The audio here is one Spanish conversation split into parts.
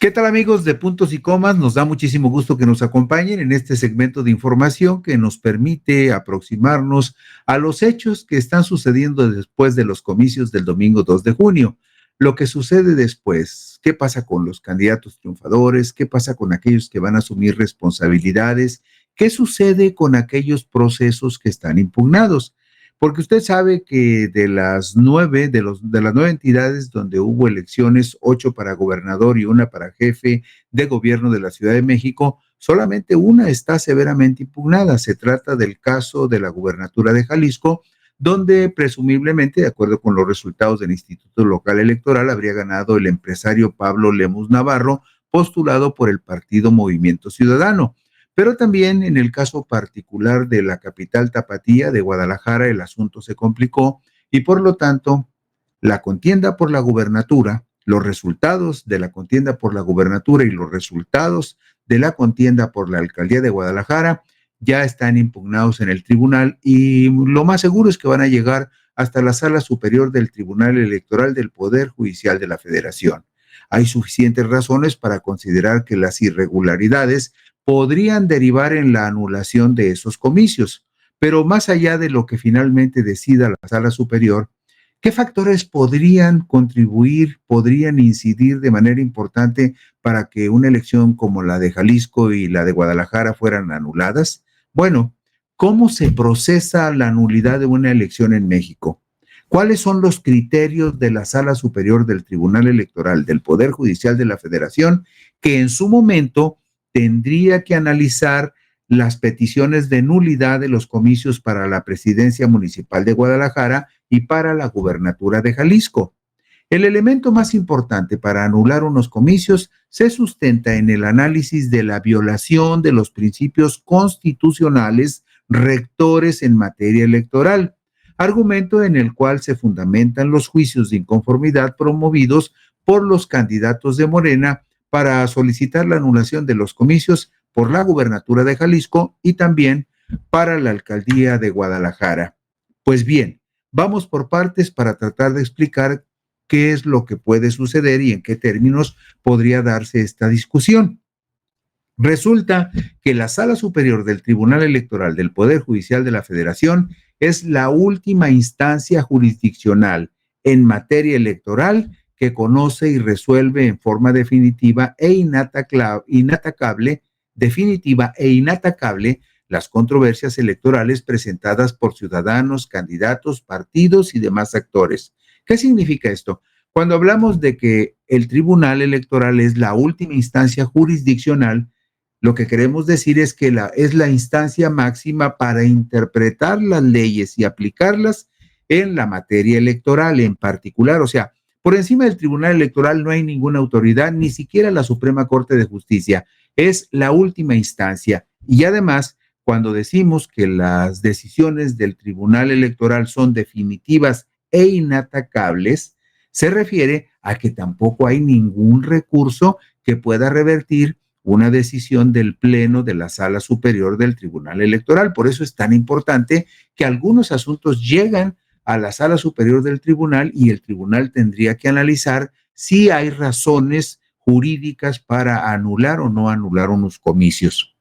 ¿Qué tal, amigos de Puntos y Comas? Nos da muchísimo gusto que nos acompañen en este segmento de información que nos permite aproximarnos a los hechos que están sucediendo después de los comicios del domingo 2 de junio. Lo que sucede después, qué pasa con los candidatos triunfadores, qué pasa con aquellos que van a asumir responsabilidades, qué sucede con aquellos procesos que están impugnados. Porque usted sabe que de las 9 entidades donde hubo elecciones, 8 para gobernador y una para jefe de gobierno de la Ciudad de México, solamente una está severamente impugnada. Se trata del caso de la gubernatura de Jalisco, donde presumiblemente, de acuerdo con los resultados del Instituto Local Electoral, habría ganado el empresario Pablo Lemus Navarro, postulado por el partido Movimiento Ciudadano. Pero también en el caso particular de la capital tapatía de Guadalajara, el asunto se complicó y por lo tanto la contienda por la gubernatura, los resultados de la contienda por la gubernatura y los resultados de la contienda por la alcaldía de Guadalajara ya están impugnados en el tribunal y lo más seguro es que van a llegar hasta la sala superior del Tribunal Electoral del Poder Judicial de la Federación. Hay suficientes razones para considerar que las irregularidades podrían derivar en la anulación de esos comicios. Pero más allá de lo que finalmente decida la sala superior, ¿qué factores podrían contribuir, podrían incidir de manera importante para que una elección como la de Jalisco y la de Guadalajara fueran anuladas? Bueno, ¿cómo se procesa la nulidad de una elección en México? ¿Cuáles son los criterios de la Sala Superior del Tribunal Electoral del Poder Judicial de la Federación que en su momento tendría que analizar las peticiones de nulidad de los comicios para la presidencia municipal de Guadalajara y para la gubernatura de Jalisco? El elemento más importante para anular unos comicios se sustenta en el análisis de la violación de los principios constitucionales rectores en materia electoral, argumento en el cual se fundamentan los juicios de inconformidad promovidos por los candidatos de Morena para solicitar la anulación de los comicios por la gubernatura de Jalisco y también para la alcaldía de Guadalajara. Pues bien, vamos por partes para tratar de explicar qué es lo que puede suceder y en qué términos podría darse esta discusión. Resulta que la Sala Superior del Tribunal Electoral del Poder Judicial de la Federación es la última instancia jurisdiccional en materia electoral que conoce y resuelve en forma definitiva e inatacable las controversias electorales presentadas por ciudadanos, candidatos, partidos y demás actores. ¿Qué significa esto? Cuando hablamos de que el Tribunal Electoral es la última instancia jurisdiccional, lo que queremos decir es que es la instancia máxima para interpretar las leyes y aplicarlas en la materia electoral en particular. O sea, por encima del Tribunal Electoral no hay ninguna autoridad, ni siquiera la Suprema Corte de Justicia. Es la última instancia. Y además, cuando decimos que las decisiones del Tribunal Electoral son definitivas e inatacables, se refiere a que tampoco hay ningún recurso que pueda revertir una decisión del Pleno de la Sala Superior del Tribunal Electoral. Por eso es tan importante que algunos asuntos llegan a la Sala Superior del Tribunal y el Tribunal tendría que analizar si hay razones jurídicas para anular o no anular unos comicios.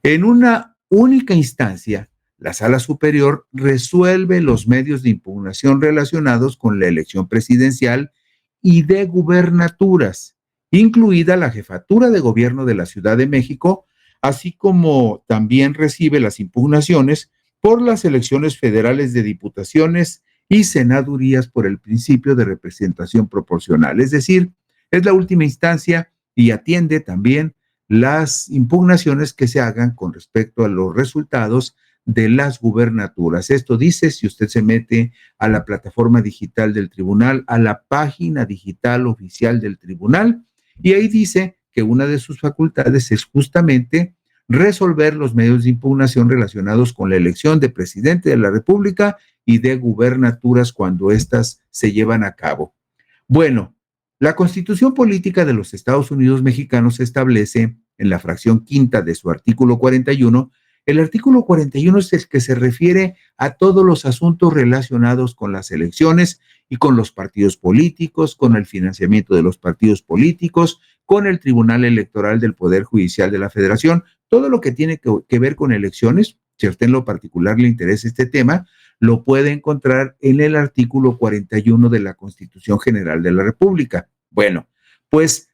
En una única instancia, la Sala Superior resuelve los medios de impugnación relacionados con la elección presidencial y de gubernaturas, incluida la jefatura de gobierno de la Ciudad de México, así como también recibe las impugnaciones por las elecciones federales de diputaciones y senadurías por el principio de representación proporcional. Es decir, es la última instancia y atiende también las impugnaciones que se hagan con respecto a los resultados de las gubernaturas. Esto dice, si usted se mete a la plataforma digital del tribunal, a la página digital oficial del tribunal, y ahí dice que una de sus facultades es justamente resolver los medios de impugnación relacionados con la elección de presidente de la República y de gubernaturas cuando éstas se llevan a cabo. Bueno, la Constitución Política de los Estados Unidos Mexicanos establece en la fracción quinta de su artículo 41, el artículo 41 es el que se refiere a todos los asuntos relacionados con las elecciones y con los partidos políticos, con el financiamiento de los partidos políticos, con el Tribunal Electoral del Poder Judicial de la Federación. Todo lo que tiene que ver con elecciones, si a usted en lo particular le interesa este tema, lo puede encontrar en el artículo 41 de la Constitución General de la República. Bueno, pues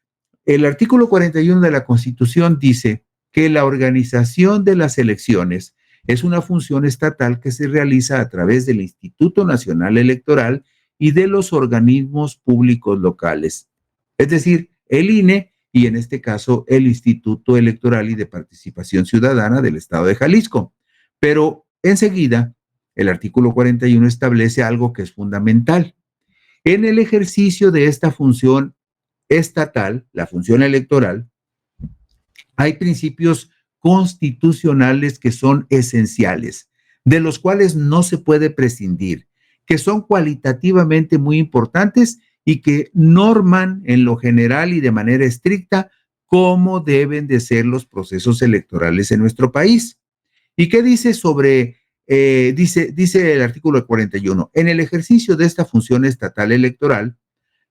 el artículo 41 de la Constitución dice que la organización de las elecciones es una función estatal que se realiza a través del Instituto Nacional Electoral y de los organismos públicos locales, es decir, el INE y en este caso el Instituto Electoral y de Participación Ciudadana del Estado de Jalisco. Pero enseguida, el artículo 41 establece algo que es fundamental. En el ejercicio de esta función estatal, la función electoral, hay principios constitucionales que son esenciales, de los cuales no se puede prescindir, que son cualitativamente muy importantes y que norman en lo general y de manera estricta cómo deben de ser los procesos electorales en nuestro país. ¿Y qué dice sobre, dice el artículo 41? En el ejercicio de esta función estatal electoral,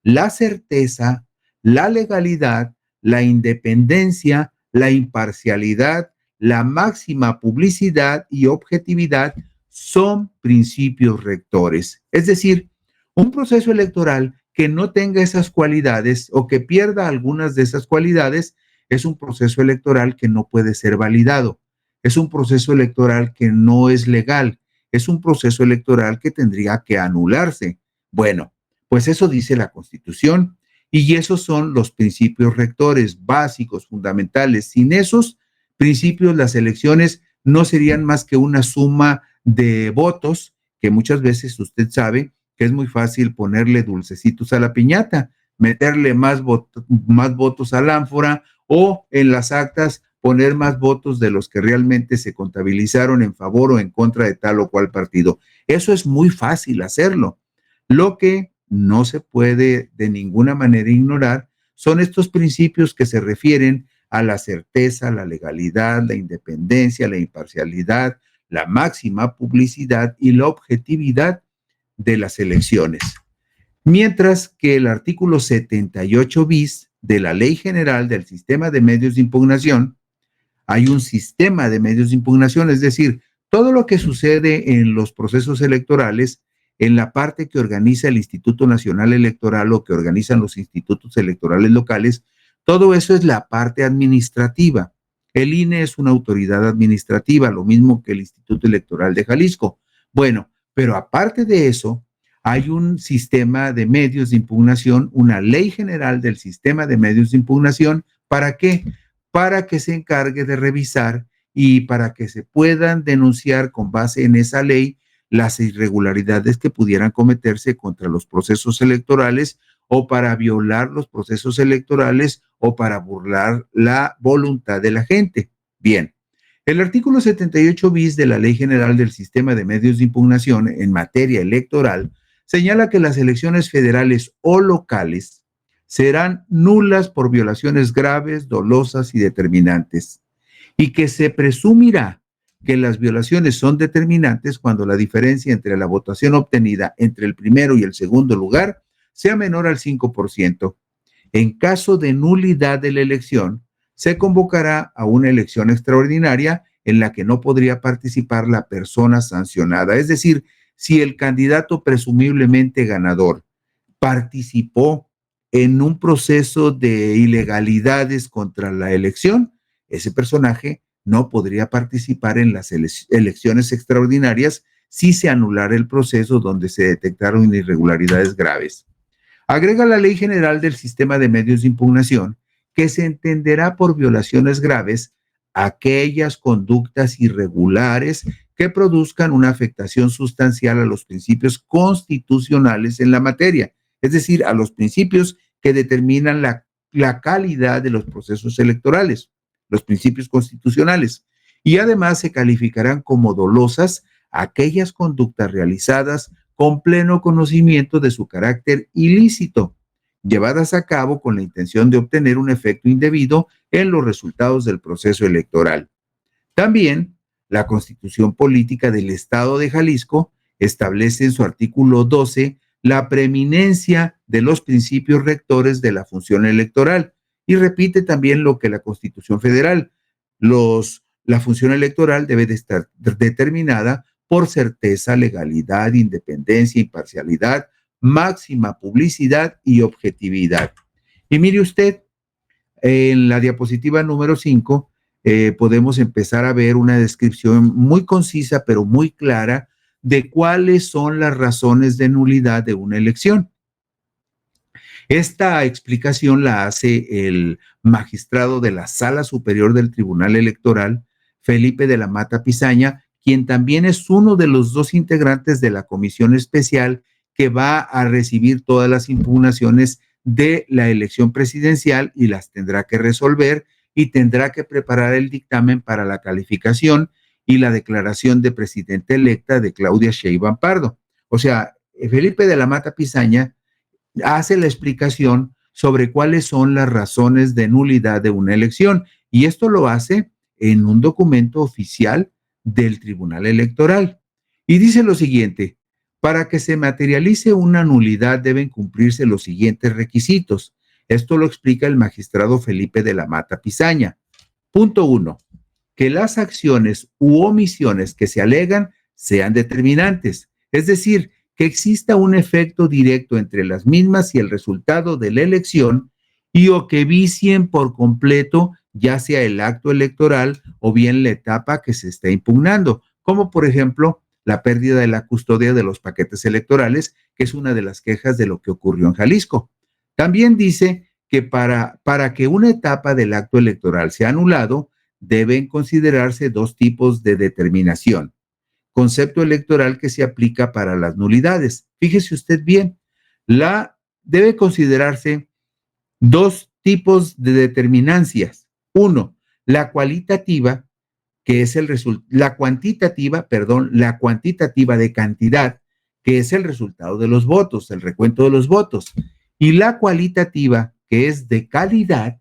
la certeza, la legalidad, la independencia, la imparcialidad, la máxima publicidad y objetividad son principios rectores. Es decir, un proceso electoral que no tenga esas cualidades o que pierda algunas de esas cualidades es un proceso electoral que no puede ser validado. Es un proceso electoral que no es legal. Es un proceso electoral que tendría que anularse. Bueno, pues eso dice la Constitución y esos son los principios rectores básicos, fundamentales. Sin esos principios, las elecciones no serían más que una suma de votos que muchas veces usted sabe que es muy fácil ponerle dulcecitos a la piñata, meterle más votos al ánfora o en las actas poner más votos de los que realmente se contabilizaron en favor o en contra de tal o cual partido. Eso es muy fácil hacerlo. Lo que no se puede de ninguna manera ignorar son estos principios que se refieren a la certeza, la legalidad, la independencia, la imparcialidad, la máxima publicidad y la objetividad de las elecciones. Mientras que el artículo 78 bis de la Ley General del Sistema de Medios de Impugnación, hay un sistema de medios de impugnación, es decir, todo lo que sucede en los procesos electorales, en la parte que organiza el Instituto Nacional Electoral o que organizan los institutos electorales locales, todo eso es la parte administrativa. El INE es una autoridad administrativa, lo mismo que el Instituto Electoral de Jalisco. Bueno, pero aparte de eso, hay un sistema de medios de impugnación, una ley general del sistema de medios de impugnación. ¿Para qué? Para que se encargue de revisar y para que se puedan denunciar con base en esa ley las irregularidades que pudieran cometerse contra los procesos electorales o para violar los procesos electorales o para burlar la voluntad de la gente. Bien, el artículo 78 bis de la Ley General del Sistema de Medios de Impugnación en materia electoral señala que las elecciones federales o locales serán nulas por violaciones graves, dolosas y determinantes, y que se presumirá que las violaciones son determinantes cuando la diferencia entre la votación obtenida entre el primero y el segundo lugar sea menor al 5%. En caso de nulidad de la elección, se convocará a una elección extraordinaria en la que no podría participar la persona sancionada. Es decir, si el candidato presumiblemente ganador participó en un proceso de ilegalidades contra la elección, ese personaje no podría participar en las elecciones extraordinarias si se anulara el proceso donde se detectaron irregularidades graves. Agrega la Ley General del Sistema de Medios de Impugnación que se entenderá por violaciones graves aquellas conductas irregulares que produzcan una afectación sustancial a los principios constitucionales en la materia, es decir, a los principios que determinan la calidad de los procesos electorales, los principios constitucionales. Y además se calificarán como dolosas aquellas conductas realizadas con pleno conocimiento de su carácter ilícito, llevadas a cabo con la intención de obtener un efecto indebido en los resultados del proceso electoral. También, la Constitución Política del Estado de Jalisco establece en su artículo 12 la preeminencia de los principios rectores de la función electoral y repite también lo que la Constitución Federal. La función electoral debe de estar determinada por certeza, legalidad, independencia, imparcialidad, máxima publicidad y objetividad. Y mire usted, en la diapositiva número 5 podemos empezar a ver una descripción muy concisa, pero muy clara, de cuáles son las razones de nulidad de una elección. Esta explicación la hace el magistrado de la Sala Superior del Tribunal Electoral, Felipe de la Mata Pizaña, quien también es uno de los dos integrantes de la comisión especial que va a recibir todas las impugnaciones de la elección presidencial y las tendrá que resolver y tendrá que preparar el dictamen para la calificación y la declaración de presidenta electa de Claudia Sheinbaum Pardo. O sea, Felipe de la Mata Pizaña hace la explicación sobre cuáles son las razones de nulidad de una elección y esto lo hace en un documento oficial del Tribunal Electoral. Y dice lo siguiente: para que se materialice una nulidad deben cumplirse los siguientes requisitos. Esto lo explica el magistrado Felipe de la Mata Pizaña. Punto 1. Que las acciones u omisiones que se alegan sean determinantes, es decir, que exista un efecto directo entre las mismas y el resultado de la elección y o que vicien por completo ya sea el acto electoral o bien la etapa que se está impugnando, como por ejemplo la pérdida de la custodia de los paquetes electorales, que es una de las quejas de lo que ocurrió en Jalisco. También dice que para que una etapa del acto electoral sea anulado, deben considerarse dos tipos de determinación. Concepto electoral que se aplica para las nulidades. Fíjese usted bien, debe considerarse dos tipos de determinancias. Uno, la cualitativa, que es la cuantitativa de cantidad, que es el resultado de los votos, el recuento de los votos, y la cualitativa, que es de calidad,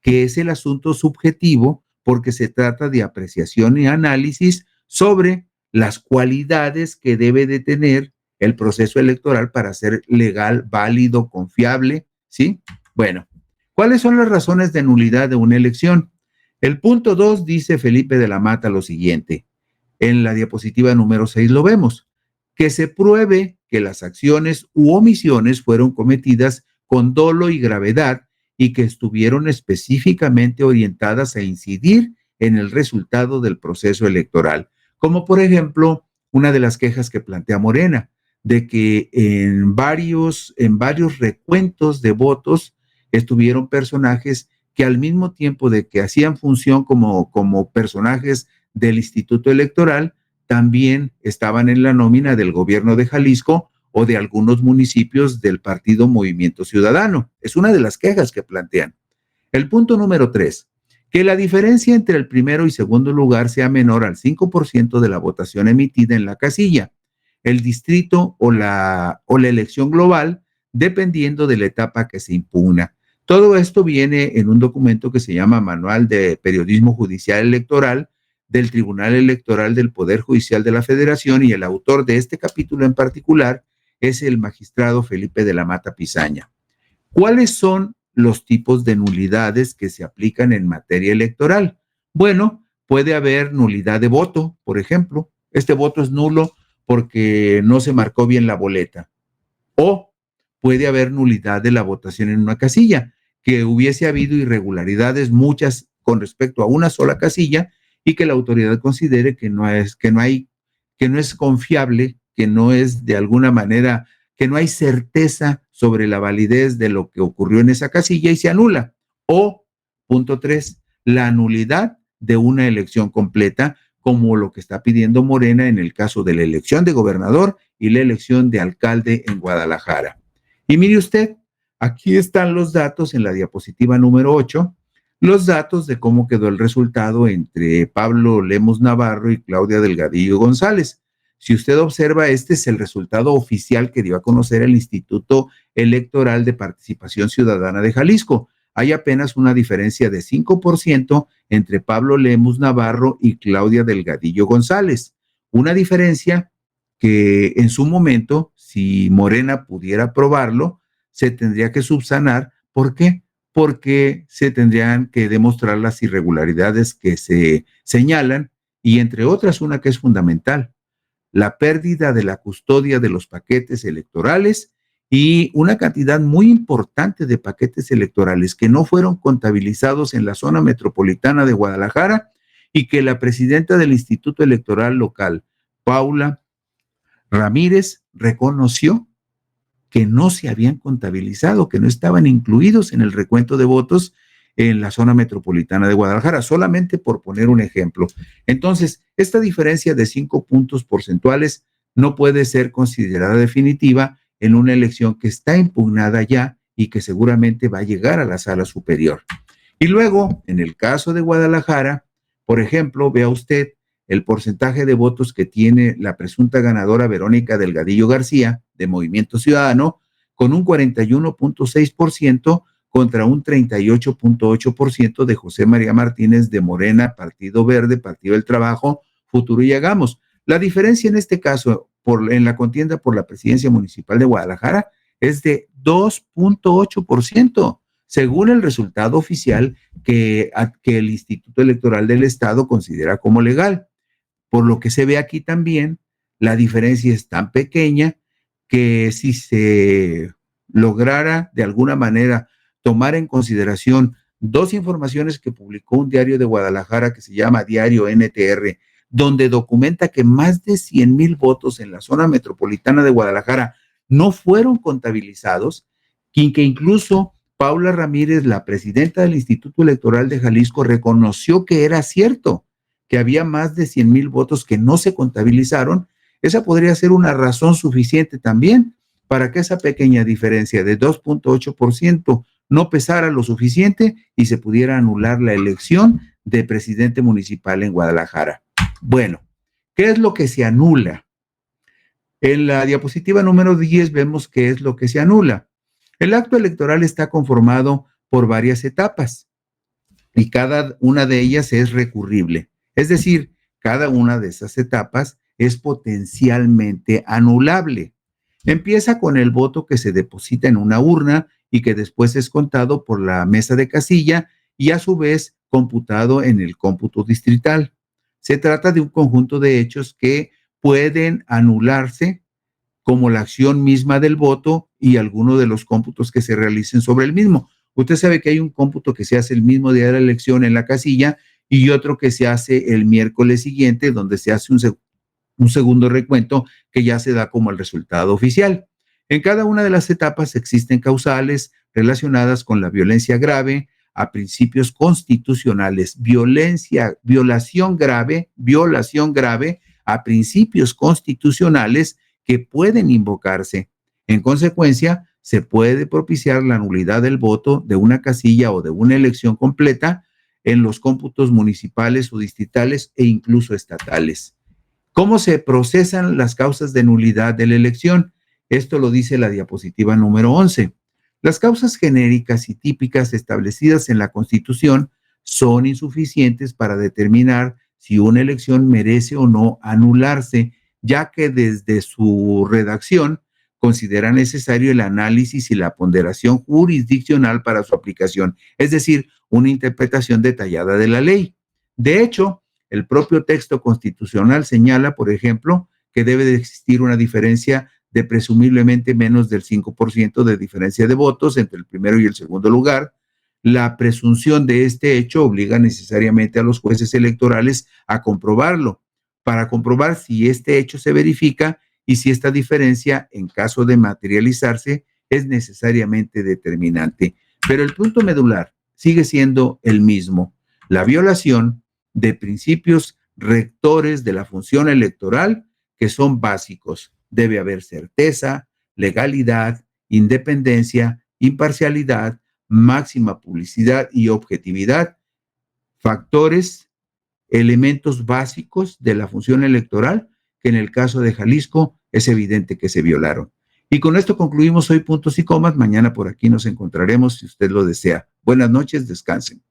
que es el asunto subjetivo, porque se trata de apreciación y análisis sobre las cualidades que debe de tener el proceso electoral para ser legal, válido, confiable, ¿sí? Bueno, ¿cuáles son las razones de nulidad de una elección? El punto 2 dice Felipe de la Mata lo siguiente. En la diapositiva número 6 lo vemos. Que se pruebe que las acciones u omisiones fueron cometidas con dolo y gravedad y que estuvieron específicamente orientadas a incidir en el resultado del proceso electoral. Como por ejemplo, una de las quejas que plantea Morena, de que en varios recuentos de votos estuvieron personajes que al mismo tiempo de que hacían función como personajes del Instituto Electoral, también estaban en la nómina del gobierno de Jalisco o de algunos municipios del partido Movimiento Ciudadano. Es una de las quejas que plantean. El punto número 3, que la diferencia entre el primero y segundo lugar sea menor al 5% de la votación emitida en la casilla, el distrito o la elección global, dependiendo de la etapa que se impugna. Todo esto viene en un documento que se llama Manual de Periodismo Judicial Electoral del Tribunal Electoral del Poder Judicial de la Federación, y el autor de este capítulo en particular es el magistrado Felipe de la Mata Pizaña. ¿Cuáles son los tipos de nulidades que se aplican en materia electoral? Bueno, puede haber nulidad de voto, por ejemplo. Este voto es nulo porque no se marcó bien la boleta. O puede haber nulidad de la votación en una casilla, que hubiese habido irregularidades muchas con respecto a una sola casilla y que la autoridad considere que no es confiable, que no es de alguna manera, que no hay certeza sobre la validez de lo que ocurrió en esa casilla y se anula. O, punto 3, la nulidad de una elección completa, como lo que está pidiendo Morena en el caso de la elección de gobernador y la elección de alcalde en Guadalajara. Y mire usted, aquí están los datos en la diapositiva número 8, los datos de cómo quedó el resultado entre Pablo Lemus Navarro y Claudia Delgadillo González. Si usted observa, este es el resultado oficial que dio a conocer el Instituto Electoral de Participación Ciudadana de Jalisco. Hay apenas una diferencia de 5% entre Pablo Lemus Navarro y Claudia Delgadillo González. Una diferencia que en su momento, si Morena pudiera aprobarlo, se tendría que subsanar. ¿Por qué? porque se tendrían que demostrar las irregularidades que se señalan y entre otras una que es fundamental, la pérdida de la custodia de los paquetes electorales y una cantidad muy importante de paquetes electorales que no fueron contabilizados en la zona metropolitana de Guadalajara y que la presidenta del Instituto Electoral local, Paula Ramírez, reconoció que no se habían contabilizado, que no estaban incluidos en el recuento de votos en la zona metropolitana de Guadalajara, solamente por poner un ejemplo. Entonces, esta diferencia de 5 puntos porcentuales no puede ser considerada definitiva en una elección que está impugnada ya y que seguramente va a llegar a la sala superior. Y luego, en el caso de Guadalajara, por ejemplo, vea usted el porcentaje de votos que tiene la presunta ganadora Verónica Delgadillo García de Movimiento Ciudadano, con un 41.6% contra un 38.8% de José María Martínez de Morena, Partido Verde, Partido del Trabajo, Futuro y Hagamos. La diferencia en este caso, en la contienda por la presidencia municipal de Guadalajara, es de 2.8%, según el resultado oficial que el Instituto Electoral del Estado considera como legal. Por lo que se ve aquí también, la diferencia es tan pequeña que si se lograra de alguna manera tomar en consideración dos informaciones que publicó un diario de Guadalajara que se llama Diario NTR, donde documenta que más de 100,000 votos en la zona metropolitana de Guadalajara no fueron contabilizados, que incluso Paula Ramírez, la presidenta del Instituto Electoral de Jalisco, reconoció que era cierto, que había más de 100,000 votos que no se contabilizaron. Esa podría ser una razón suficiente también para que esa pequeña diferencia de 2.8% no pesara lo suficiente y se pudiera anular la elección de presidente municipal en Guadalajara. Bueno, ¿qué es lo que se anula? En la diapositiva número 10 vemos qué es lo que se anula. El acto electoral está conformado por varias etapas y cada una de ellas es recurrible. Es decir, cada una de esas etapas es potencialmente anulable. Empieza con el voto que se deposita en una urna y que después es contado por la mesa de casilla y a su vez computado en el cómputo distrital. Se trata de un conjunto de hechos que pueden anularse como la acción misma del voto y alguno de los cómputos que se realicen sobre el mismo. Usted sabe que hay un cómputo que se hace el mismo día de la elección en la casilla y otro que se hace el miércoles siguiente, donde se hace un segundo recuento que ya se da como el resultado oficial. En cada una de las etapas existen causales relacionadas con la violencia grave, a principios constitucionales, violación grave a principios constitucionales que pueden invocarse. En consecuencia, se puede propiciar la nulidad del voto de una casilla o de una elección completa en los cómputos municipales o distritales e incluso estatales. ¿Cómo se procesan las causas de nulidad de la elección? Esto lo dice la diapositiva número 11. Las causas genéricas y típicas establecidas en la Constitución son insuficientes para determinar si una elección merece o no anularse, ya que desde su redacción considera necesario el análisis y la ponderación jurisdiccional para su aplicación, es decir, una interpretación detallada de la ley. De hecho, el propio texto constitucional señala, por ejemplo, que debe de existir una diferencia de presumiblemente menos del 5% de diferencia de votos entre el primero y el segundo lugar. La presunción de este hecho obliga necesariamente a los jueces electorales a comprobarlo, para comprobar si este hecho se verifica y si esta diferencia, en caso de materializarse, es necesariamente determinante. Pero el punto medular sigue siendo el mismo: la violación de principios rectores de la función electoral que son básicos. Debe haber certeza, legalidad, independencia, imparcialidad, máxima publicidad y objetividad, factores, elementos básicos de la función electoral que en el caso de Jalisco es evidente que se violaron. Y con esto concluimos hoy Puntos y Comas. Mañana por aquí nos encontraremos si usted lo desea. Buenas noches, descansen.